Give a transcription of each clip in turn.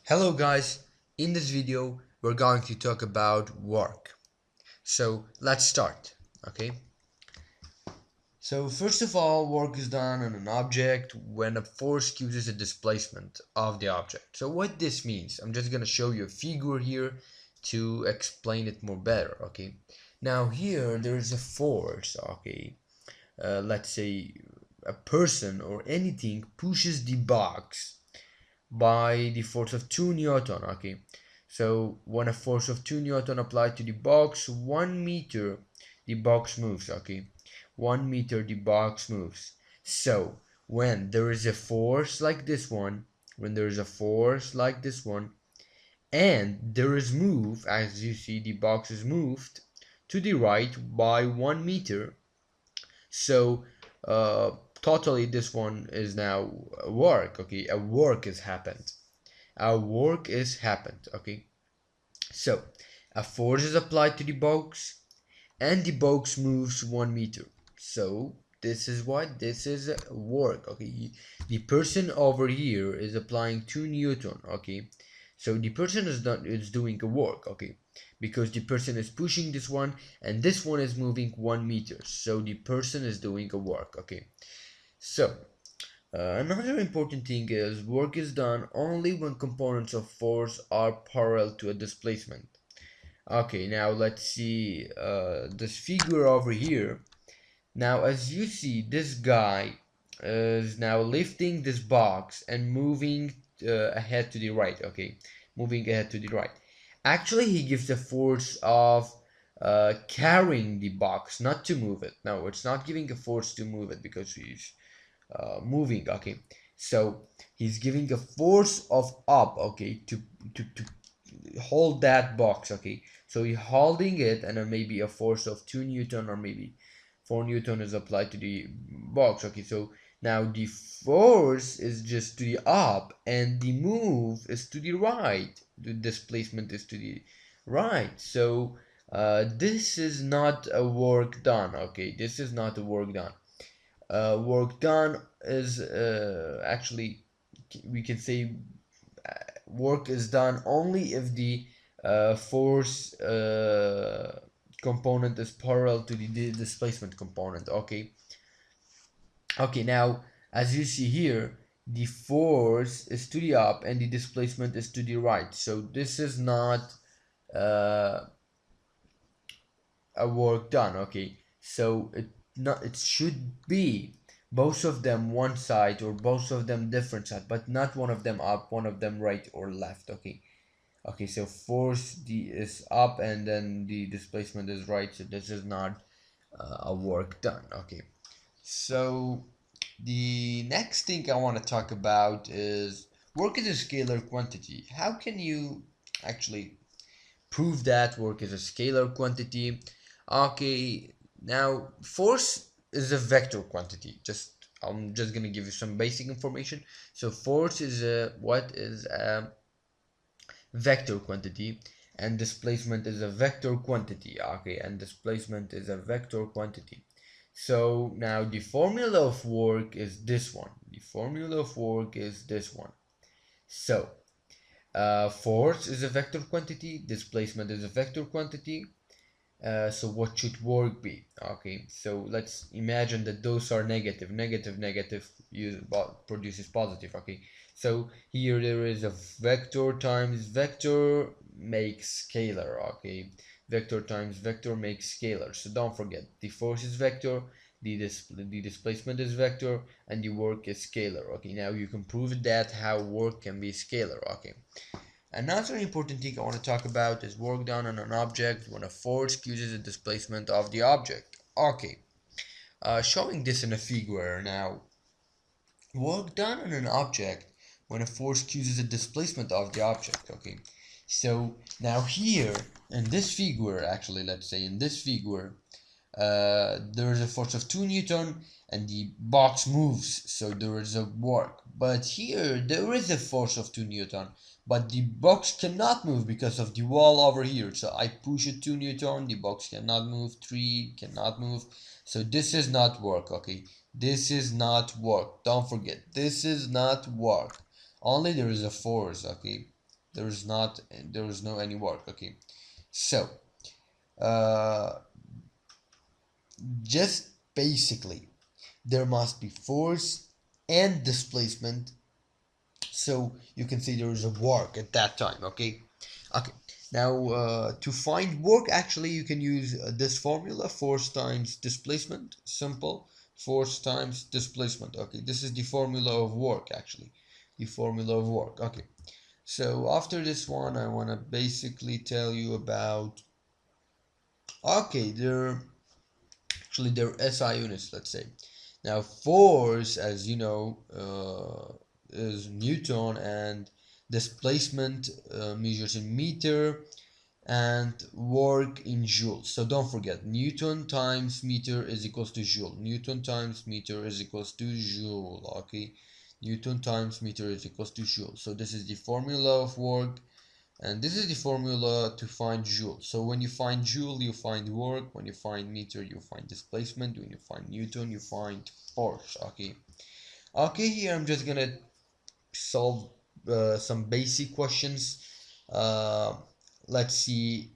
Hello guys, in this video we're going to talk about work. So let's start, okay? So first of all, work is done on an object when a force causes a displacement of the object. So what this means, I'm just gonna show you a figure here to explain it more better, okay? Now here there is a force, okay? Let's say a person or anything pushes the box by the force of 2 Newton, okay? So when a force of 2 Newton applied to the box, 1 meter the box moves, okay? 1 meter the box moves. So when there is a force like this one, when there is a force like this one, and there is move, as you see the box is moved to the right by 1 meter, so totally this one is now a work, okay? A work has happened. Our work is happened, okay? So a force is applied to the box and the box moves 1 meter. So this is what this is work, okay? The person over here is applying 2 Newton, okay? So the person is doing a work, okay? Because the person is pushing this one and this one is moving 1 meter. So the person is doing a work, okay? So another important thing is work is done only when components of force are parallel to a displacement. Okay, now let's see this figure over here. Now as you see, this guy is now lifting this box and moving ahead to the right, okay? Moving ahead to the right. Actually, he gives the force of carrying the box, not to move it. No, it's not giving a force to move it because he's moving, okay? So he's giving a force of up, okay, to hold that box, okay? So he's holding it, and then maybe a force of 2 Newton or maybe 4 Newton is applied to the box, okay? So now the force is just to the up and the move is to the right. The displacement is to the right. So this is not a work done, okay? This is not a work done. Work done is actually, we can say work is done only if the force component is parallel to the displacement component, okay? Okay, now as you see here, the force is to the up and the displacement is to the right, so this is not uh, a work done, okay? So it should be both of them one side or both of them different side, but not one of them up, one of them right or left, okay? Okay, so force is up and then the displacement is right, so this is not a work done, okay? So the next thing I want to talk about is work is a scalar quantity. How can you actually prove that work is a scalar quantity? Okay, now force is a vector quantity. I'm just gonna give you some basic information. So force is a vector quantity, and displacement is a vector quantity, okay? And displacement is a vector quantity. So now the formula of work is this one. The formula of work is this one. So force is a vector quantity, displacement is a vector quantity. So what should work be? Okay, so let's imagine that those are negative. Negative produces positive, okay? So here there is a vector times vector makes scalar, okay? Vector times vector makes scalar. So don't forget, the force is vector, the displacement is vector, and the work is scalar, okay? Now you can prove that how work can be scalar, okay? Another important thing I want to talk about is work done on an object when a force causes a displacement of the object. Okay, showing this in a figure now. Work done on an object when a force causes a displacement of the object. Okay, so now here in this figure, actually, let's say in this figure, there is a force of 2 Newton and the box moves, so there is a work. But here there is a force of 2 Newton, but the box cannot move because of the wall over here. So I push it 2 Newton, the box cannot move, 3 cannot move. So this is not work, okay? This is not work. Don't forget, this is not work. Only there is a force, okay? there is no any work. Okay, so uh, just basically there must be force and displacement, so you can say there is a work at that time. Okay, now to find work, actually you can use this formula: force times displacement. Simple. Force times displacement. Okay, this is the formula of work, actually, the formula of work. Okay, so after this one I want to basically tell you about, okay, they're SI units, let's say. Now, force, as you know, is Newton, and displacement measures in meter, and work in joules. So don't forget, Newton times meter is equals to joule. Newton times meter is equals to joule. Okay, Newton times meter is equals to joule. So this is the formula of work, and this is the formula to find joule. So when you find joule, you find work. When you find meter, you find displacement. When you find Newton, you find force. Okay, here I'm just gonna solve some basic questions. Uh, let's see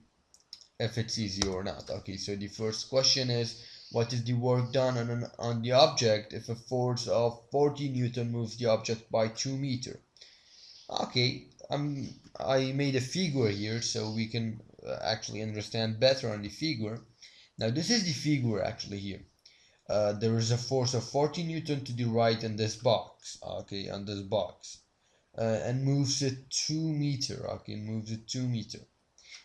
if it's easy or not. Okay, so the first question is, what is the work done on the object if a force of 40 Newton moves the object by 2 meter? Okay, I made a figure here so we can actually understand better on the figure. Now this is the figure actually here. There is a force of 40 Newton to the right in this box. Okay, on this box, and moves it 2 meter. Okay, moves it 2 meter.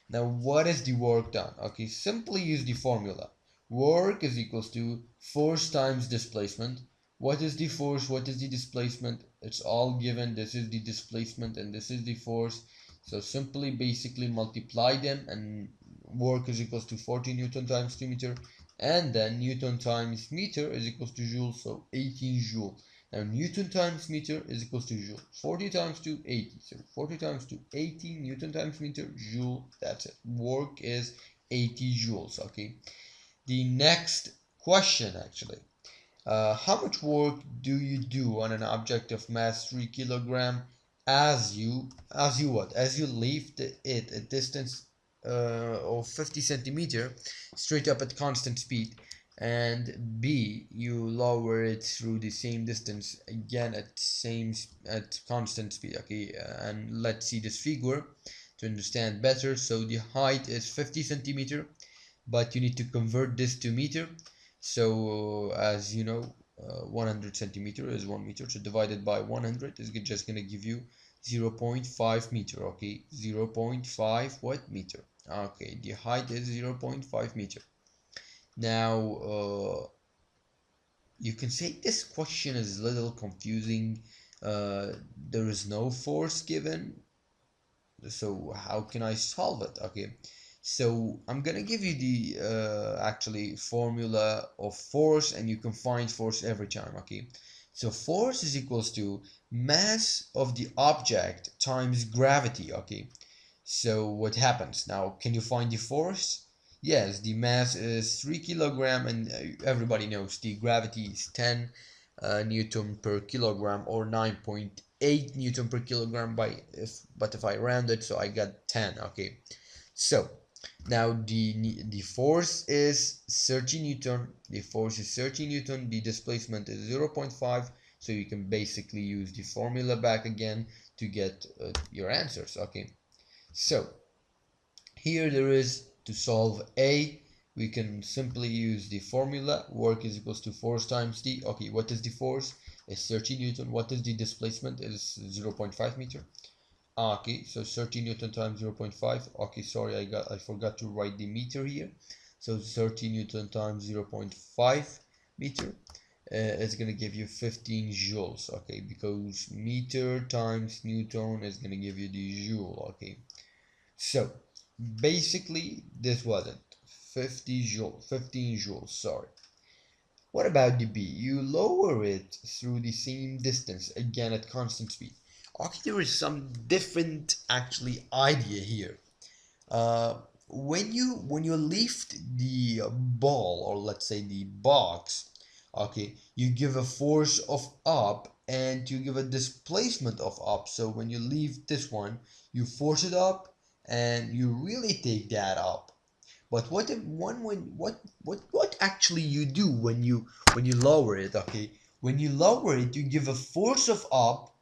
Now, what is the work done? Okay, simply use the formula. Work is equals to force times displacement. What is the force? What is the displacement? It's all given. This is the displacement and this is the force. So simply basically multiply them, and work is equals to 40 Newton times 2 meter. And then Newton times meter is equals to joule, so 18 joule. Now Newton times meter is equals to joule. 40 times 2, 80. So 40 times 2, 80. Newton times meter, joule. That's it. Work is 80 joules. Okay. The next question, actually. How much work do you do on an object of mass 3 kilogram as you lift it a distance of 50 centimeter straight up at constant speed, and B, you lower it through the same distance again at constant speed. Okay, and let's see this figure to understand better. So the height is 50 centimeter, but you need to convert this to meter. So as you know, 100 centimeter is 1 meter, so divided by 100 is just going to give you 0.5 meter. Okay, 0.5 what meter? Okay, the height is 0.5 meter. Now you can say this question is a little confusing. There is no force given, so how can I solve it? Okay, so I'm gonna give you the actually formula of force, and you can find force every time. Okay, so force is equals to mass of the object times gravity. Okay, so what happens now? Can you find the force? Yes, the mass is 3 kilogram, and everybody knows the gravity is 10 Newton per kilogram, or 9.8 Newton per kilogram but if I round it, so I got 10. Okay, so now the force is 30 Newton. The force is 30 Newton. The displacement is 0.5. So you can basically use the formula back again to get your answers. Okay. So here there is, to solve A, we can simply use the formula. Work is equals to force times T. Okay, what is the force? It's 30 Newton. What is the displacement? It is 0.5 meter. Okay, so 30 Newton times 0.5. Okay, sorry, I forgot to write the meter here. So 30 Newton times 0.5 meter is going to give you 15 joules. Okay, because meter times Newton is going to give you the joule. Okay, so basically this wasn't 15 joules, sorry. What about the B? You lower it through the same distance again at constant speed. Okay, there is some different actually idea here. When you lift the ball, or let's say the box, okay, you give a force of up and you give a displacement of up. So when you leave this one, you force it up and you really take that up. But what if one when what actually you do when you lower it, okay? When you lower it, you give a force of up,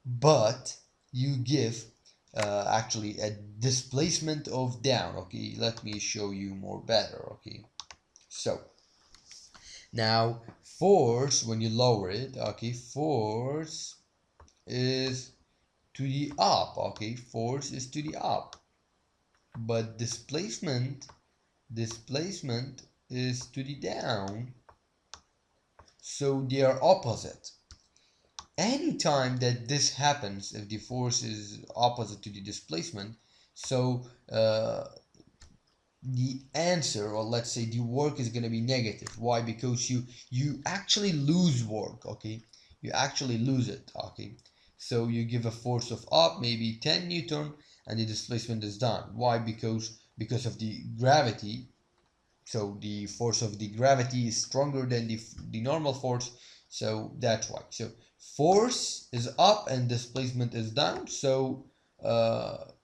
but you give actually a displacement of down. Okay, let me show you more better. Okay, so now force when you lower it, okay, force is to the up. Okay, force is to the up, but displacement is to the down, so they are opposite. Anytime that this happens, if the force is opposite to the displacement, so the answer, or let's say the work, is going to be negative. Why? Because you actually lose work. Okay, you actually lose it. Okay, so you give a force of up, maybe 10 newton, and the displacement is done. Why? Because of the gravity. So the force of the gravity is stronger than the normal force, so that's why. So force is up and displacement is down, so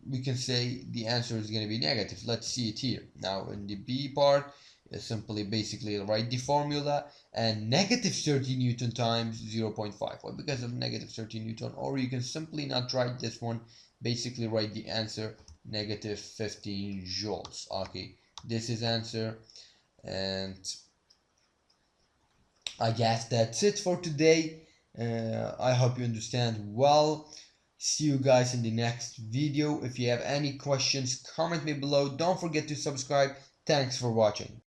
we can say the answer is going to be negative. Let's see it here. Now in the B part, simply basically write the formula, and negative 30 newton times 0.5. Well, because of negative 30 newton, or you can simply not write this one, basically write the answer negative 15 joules. Okay, this is answer. And I guess that's it for today. I hope you understand well. See you guys in the next video. If you have any questions, comment me below. Don't forget to subscribe. Thanks for watching.